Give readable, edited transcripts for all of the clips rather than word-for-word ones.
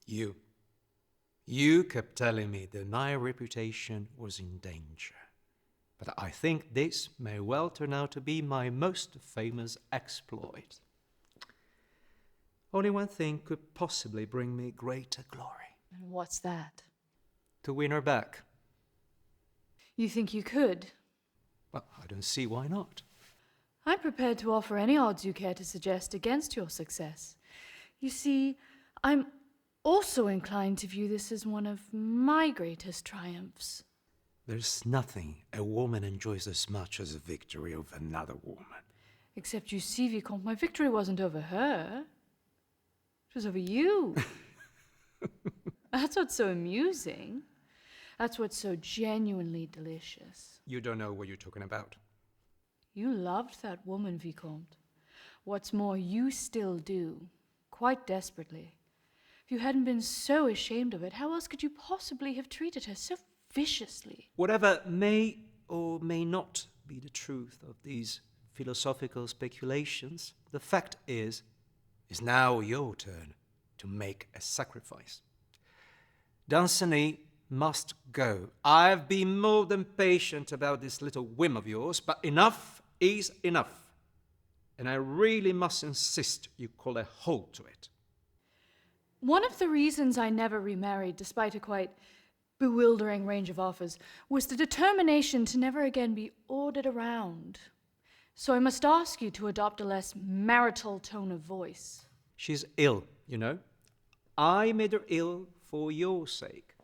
You. You kept telling me that my reputation was in danger. But I think this may well turn out to be my most famous exploit. Only one thing could possibly bring me greater glory. And what's that? To win her back. You think you could? Well, I don't see why not. I'm prepared to offer any odds you care to suggest against your success. You see, I'm also inclined to view this as one of my greatest triumphs. There's nothing a woman enjoys as much as a victory over another woman. Except you see, Vicomte, my victory wasn't over her. It was over you. That's what's so amusing. That's what's so genuinely delicious. You don't know what you're talking about. You loved that woman, Vicomte. What's more, you still do, quite desperately. If you hadn't been so ashamed of it, how else could you possibly have treated her so viciously? Whatever may or may not be the truth of these philosophical speculations, the fact is, it's now your turn to make a sacrifice. Danceny must go. I've been more than patient about this little whim of yours, but enough is enough. And I really must insist you call a halt to it. One of the reasons I never remarried, despite a quite bewildering range of offers, was the determination to never again be ordered around. So I must ask you to adopt a less marital tone of voice. She's ill, you know. I made her ill for your sake.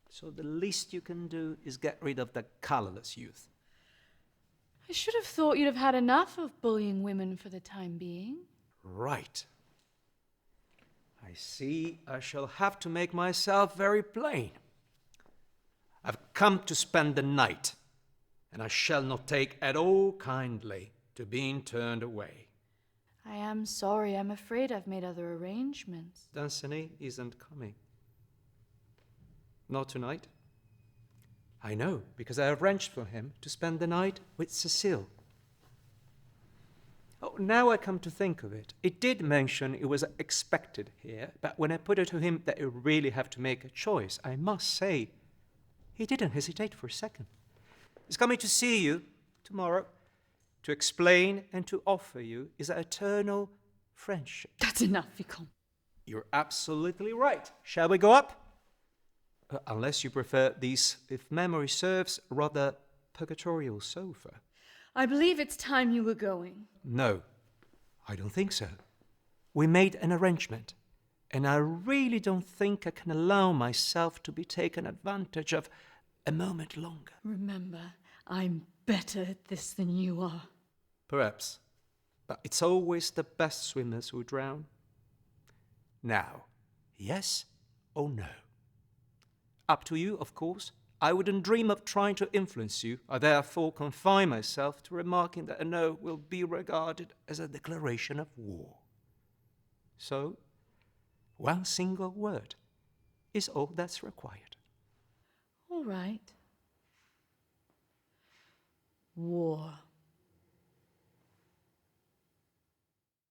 So the least you can do is get rid of that colourless youth. I should have thought you'd have had enough of bullying women for the time being. Right. I see I shall have to make myself very plain. I've come to spend the night, and I shall not take at all kindly to being turned away. I am sorry. I'm afraid I've made other arrangements. Danceny isn't coming. Not tonight. I know, because I arranged for him to spend the night with Cécile. Oh, now I come to think of it, it did mention it was expected here, but when I put it to him that he really have to make a choice, I must say, he didn't hesitate for a second. He's coming to see you tomorrow, to explain and to offer you his eternal friendship. That's enough, Vicomte. You're absolutely right. Shall we go up? Unless you prefer these, if memory serves, rather purgatorial sofa. I believe it's time you were going. No, I don't think so. We made an arrangement, and I really don't think I can allow myself to be taken advantage of a moment longer. Remember, I'm better at this than you are. Perhaps, but it's always the best swimmers who drown. Now, yes or no? Up to you, of course. I wouldn't dream of trying to influence you. I therefore confine myself to remarking that a no will be regarded as a declaration of war. So, one single word is all that's required. All right. War.